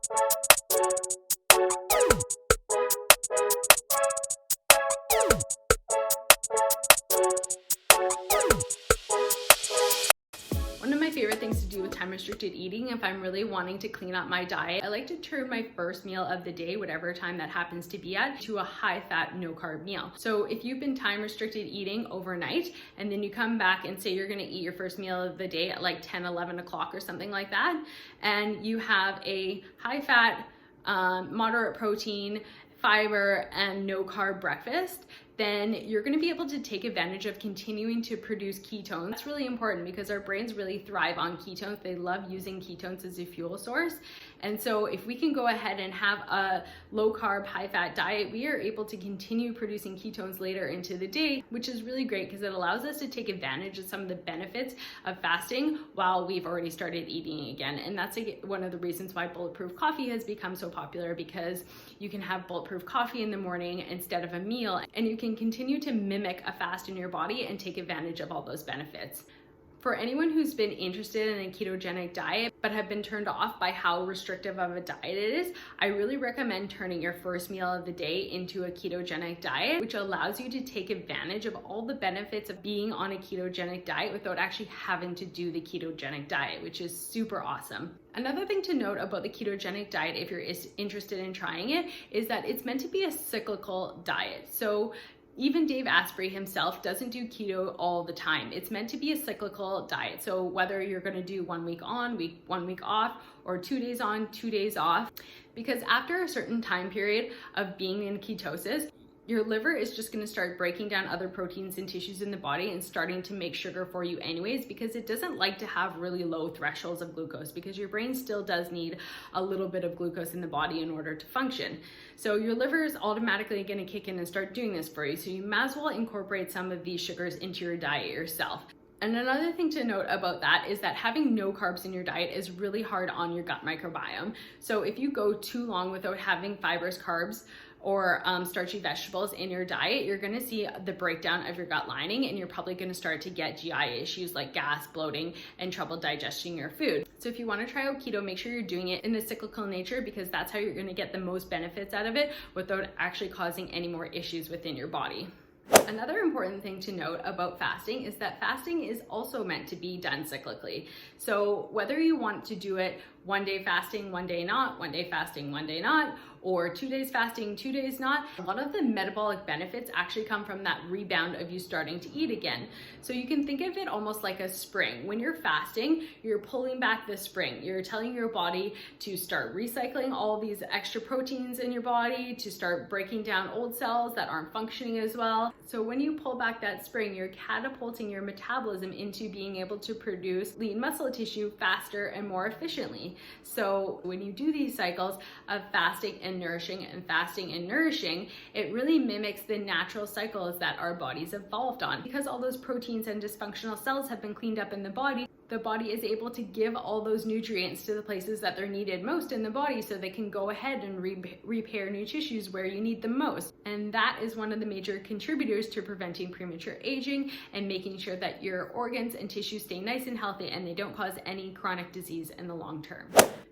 One of my favorite things to do with time restricted eating, if I'm really wanting to clean up my diet, I like to turn my first meal of the day, whatever time that happens to be at, to a high fat, no carb meal. So if you've been time restricted eating overnight and then you come back and say you're gonna eat your first meal of the day at like 10, 11 o'clock or something like that, and you have a high fat, moderate protein, fiber, and no carb breakfast, then you're going to be able to take advantage of continuing to produce ketones. That's really important because our brains really thrive on ketones. They love using ketones as a fuel source. And so if we can go ahead and have a low carb, high fat diet, we are able to continue producing ketones later into the day, which is really great because it allows us to take advantage of some of the benefits of fasting while we've already started eating again. And that's one of the reasons why bulletproof coffee has become so popular, because you can have bulletproof coffee in the morning instead of a meal, and you can continue to mimic a fast in your body and take advantage of all those benefits. For anyone who's been interested in a ketogenic diet but have been turned off by how restrictive of a diet it is, I really recommend turning your first meal of the day into a ketogenic diet, which allows you to take advantage of all the benefits of being on a ketogenic diet without actually having to do the ketogenic diet, which is super awesome. Another thing to note about the ketogenic diet, if you're interested in trying it, is that it's meant to be a cyclical diet. So even Dave Asprey himself doesn't do keto all the time. It's meant to be a cyclical diet. So whether you're gonna do 1 week on, 1 week off, or 2 days on, 2 days off, because after a certain time period of being in ketosis, your liver is just gonna start breaking down other proteins and tissues in the body and starting to make sugar for you anyways, because it doesn't like to have really low thresholds of glucose, because your brain still does need a little bit of glucose in the body in order to function. So your liver is automatically gonna kick in and start doing this for you. So you might as well incorporate some of these sugars into your diet yourself. And another thing to note about that is that having no carbs in your diet is really hard on your gut microbiome. So if you go too long without having fibers, carbs, or starchy vegetables in your diet, you're gonna see the breakdown of your gut lining, and you're probably gonna start to get GI issues like gas, bloating, and trouble digesting your food. So if you wanna try out keto, make sure you're doing it in the cyclical nature, because that's how you're gonna get the most benefits out of it without actually causing any more issues within your body. Another important thing to note about fasting is that fasting is also meant to be done cyclically. So whether you want to do it 1 day fasting, 1 day not, 1 day fasting, 1 day not, or 2 days fasting, 2 days not, a lot of the metabolic benefits actually come from that rebound of you starting to eat again. So you can think of it almost like a spring. When you're fasting, you're pulling back the spring. You're telling your body to start recycling all these extra proteins in your body, to start breaking down old cells that aren't functioning as well. So when you pull back that spring, you're catapulting your metabolism into being able to produce lean muscle tissue faster and more efficiently. So when you do these cycles of fasting and nourishing and fasting and nourishing, it really mimics the natural cycles that our bodies evolved on. Because all those proteins and dysfunctional cells have been cleaned up in the body is able to give all those nutrients to the places that they're needed most in the body, so they can go ahead and repair new tissues where you need them most. And that is one of the major contributors to preventing premature aging and making sure that your organs and tissues stay nice and healthy and they don't cause any chronic disease in the long term.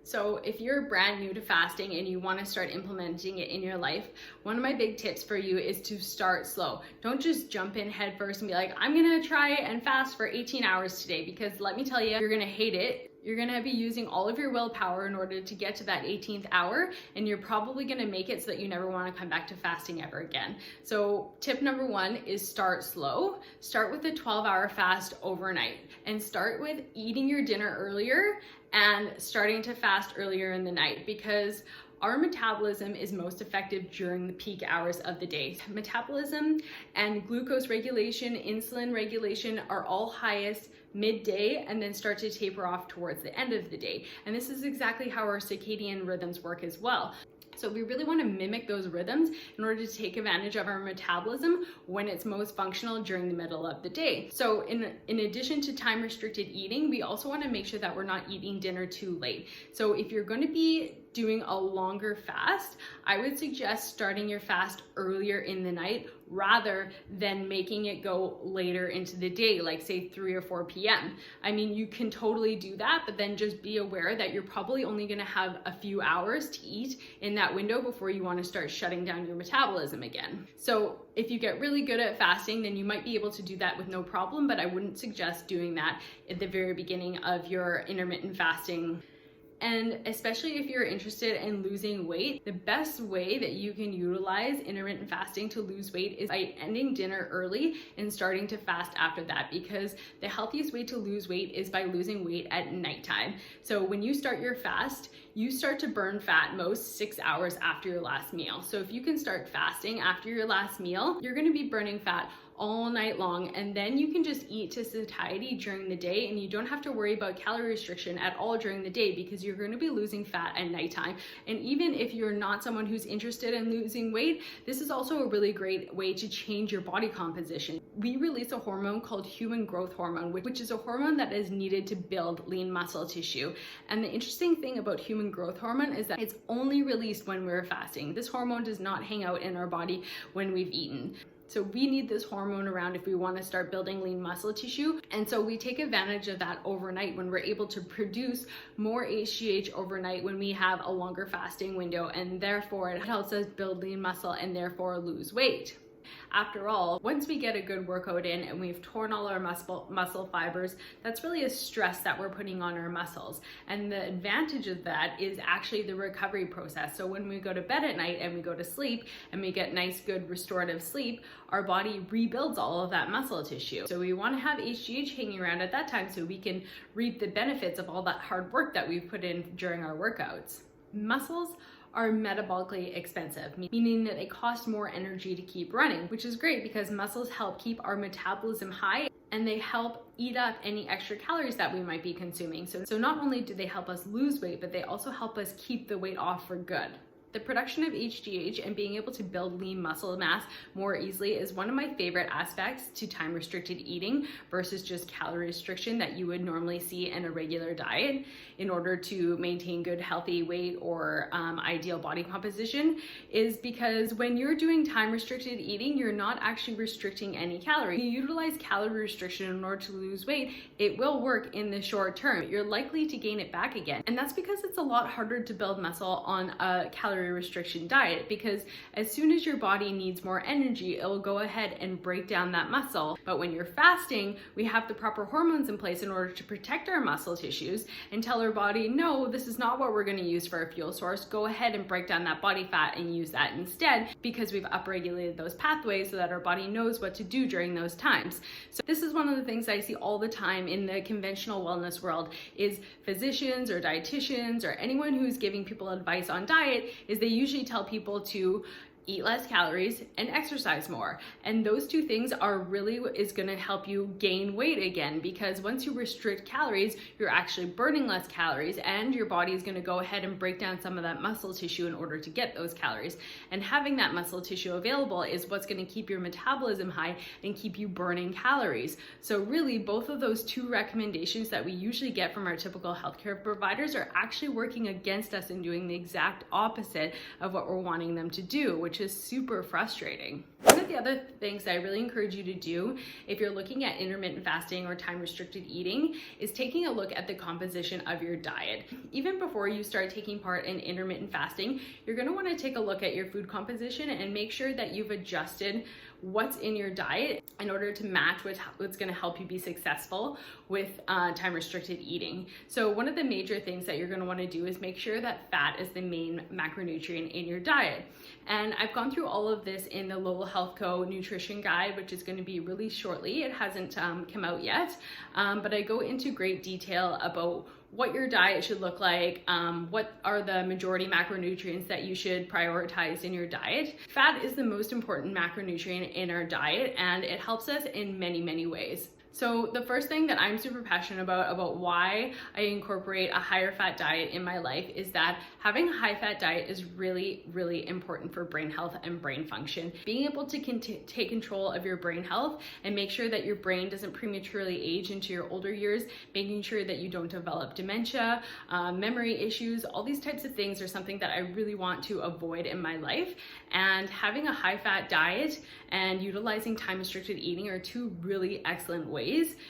So if you're brand new to fasting and you want to start implementing it in your life, one of my big tips for you is to start slow. Don't just jump in head first and be like, I'm gonna try and fast for 18 hours today, because let me tell you, you're gonna hate it. You're gonna be using all of your willpower in order to get to that 18th hour, and you're probably gonna make it so that you never wanna come back to fasting ever again. So tip number 1 is start slow. Start with a 12-hour fast overnight, and start with eating your dinner earlier and starting to fast earlier in the night, because our metabolism is most effective during the peak hours of the day. Metabolism and glucose regulation, insulin regulation are all highest midday and then start to taper off towards the end of the day. And this is exactly how our circadian rhythms work as well. So we really want to mimic those rhythms in order to take advantage of our metabolism when it's most functional during the middle of the day. So in addition to time restricted eating, we also want to make sure that we're not eating dinner too late. So if you're going to be doing a longer fast, I would suggest starting your fast earlier in the night rather than making it go later into the day, like say 3 or 4 p.m. I mean, you can totally do that, but then just be aware that you're probably only gonna have a few hours to eat in that window before you wanna start shutting down your metabolism again. So if you get really good at fasting, then you might be able to do that with no problem, but I wouldn't suggest doing that at the very beginning of your intermittent fasting. And especially if you're interested in losing weight, the best way that you can utilize intermittent fasting to lose weight is by ending dinner early and starting to fast after that, because the healthiest way to lose weight is by losing weight at nighttime. So when you start your fast, you start to burn fat most 6 hours after your last meal. So if you can start fasting after your last meal, you're gonna be burning fat all night long, and then you can just eat to satiety during the day, and you don't have to worry about calorie restriction at all during the day because you're going to be losing fat at nighttime. And even if you're not someone who's interested in losing weight, this is also a really great way to change your body composition. We release a hormone called human growth hormone, which is a hormone that is needed to build lean muscle tissue. And the interesting thing about human growth hormone is that it's only released when we're fasting. This hormone does not hang out in our body when we've eaten. So we need this hormone around if we want to start building lean muscle tissue. And so we take advantage of that overnight when we're able to produce more HGH overnight when we have a longer fasting window, and therefore it helps us build lean muscle and therefore lose weight. After all, once we get a good workout in and we've torn all our muscle fibers, that's really a stress that we're putting on our muscles. And the advantage of that is actually the recovery process. So when we go to bed at night and we go to sleep and we get nice, good restorative sleep, our body rebuilds all of that muscle tissue. So we want to have HGH hanging around at that time so we can reap the benefits of all that hard work that we've put in during our workouts. Muscles are metabolically expensive, meaning that they cost more energy to keep running, which is great because muscles help keep our metabolism high and they help eat up any extra calories that we might be consuming. So not only do they help us lose weight, but they also help us keep the weight off for good. The production of HGH and being able to build lean muscle mass more easily is one of my favorite aspects to time-restricted eating versus just calorie restriction that you would normally see in a regular diet in order to maintain good healthy weight or ideal body composition, is because when you're doing time-restricted eating, you're not actually restricting any calories. You utilize calorie restriction in order to lose weight, it will work in the short term. You're likely to gain it back again. And that's because it's a lot harder to build muscle on a calorie restriction diet, because as soon as your body needs more energy, it will go ahead and break down that muscle. But when you're fasting, we have the proper hormones in place in order to protect our muscle tissues and tell our body, no, this is not what we're going to use for a fuel source. Go ahead and break down that body fat and use that instead, because we've upregulated those pathways so that our body knows what to do during those times. So this is one of the things I see all the time in the conventional wellness world, is physicians or dietitians or anyone who's giving people advice on diet is they usually tell people to eat less calories and exercise more. And those two things are really what is going to help you gain weight again, because once you restrict calories, you're actually burning less calories and your body is going to go ahead and break down some of that muscle tissue in order to get those calories. And having that muscle tissue available is what's going to keep your metabolism high and keep you burning calories. So really, both of those two recommendations that we usually get from our typical healthcare providers are actually working against us and doing the exact opposite of what we're wanting them to do, which is super frustrating. One of the other things that I really encourage you to do if you're looking at intermittent fasting or time-restricted eating is taking a look at the composition of your diet. Even before you start taking part in intermittent fasting, you're going to want to take a look at your food composition and make sure that you've adjusted what's in your diet in order to match what's going to help you be successful with time-restricted eating. So one of the major things that you're going to want to do is make sure that fat is the main macronutrient in your diet. And I've gone through all of this in the LoLoHealthCo nutrition guide, which is going to be released shortly. It hasn't come out yet, but I go into great detail about what your diet should look like, what are the majority macronutrients that you should prioritize in your diet. Fat is the most important macronutrient in our diet, and it helps us in many, many ways. So the first thing that I'm super passionate about why I incorporate a higher fat diet in my life, is that having a high fat diet is really, really important for brain health and brain function. Being able to take control of your brain health and make sure that your brain doesn't prematurely age into your older years, making sure that you don't develop dementia, memory issues, all these types of things are something that I really want to avoid in my life. And having a high fat diet and utilizing time restricted eating are two really excellent ways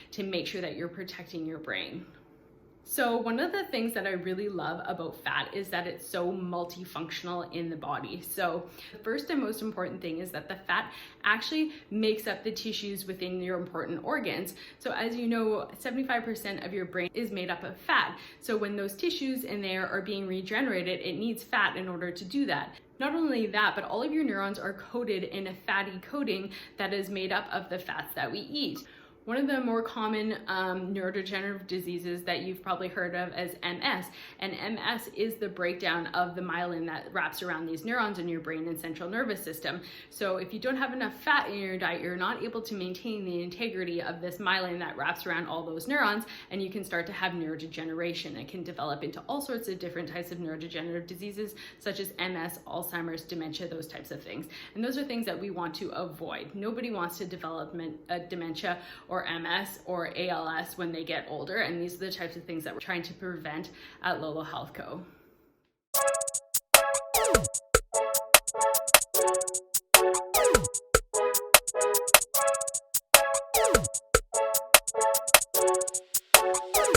to make sure that you're protecting your brain. So one of the things that I really love about fat is that it's so multifunctional in the body. So the first and most important thing is that the fat actually makes up the tissues within your important organs. So as you know, 75% of your brain is made up of fat. So when those tissues in there are being regenerated, it needs fat in order to do that. Not only that, but all of your neurons are coated in a fatty coating that is made up of the fats that we eat. One of the more common neurodegenerative diseases that you've probably heard of as MS, and MS is the breakdown of the myelin that wraps around these neurons in your brain and central nervous system. So if you don't have enough fat in your diet, you're not able to maintain the integrity of this myelin that wraps around all those neurons, and you can start to have neurodegeneration. It can develop into all sorts of different types of neurodegenerative diseases, such as MS, Alzheimer's, dementia, those types of things. And those are things that we want to avoid. Nobody wants to develop dementia or MS or ALS when they get older, and these are the types of things that we're trying to prevent at LoLoHealthCo.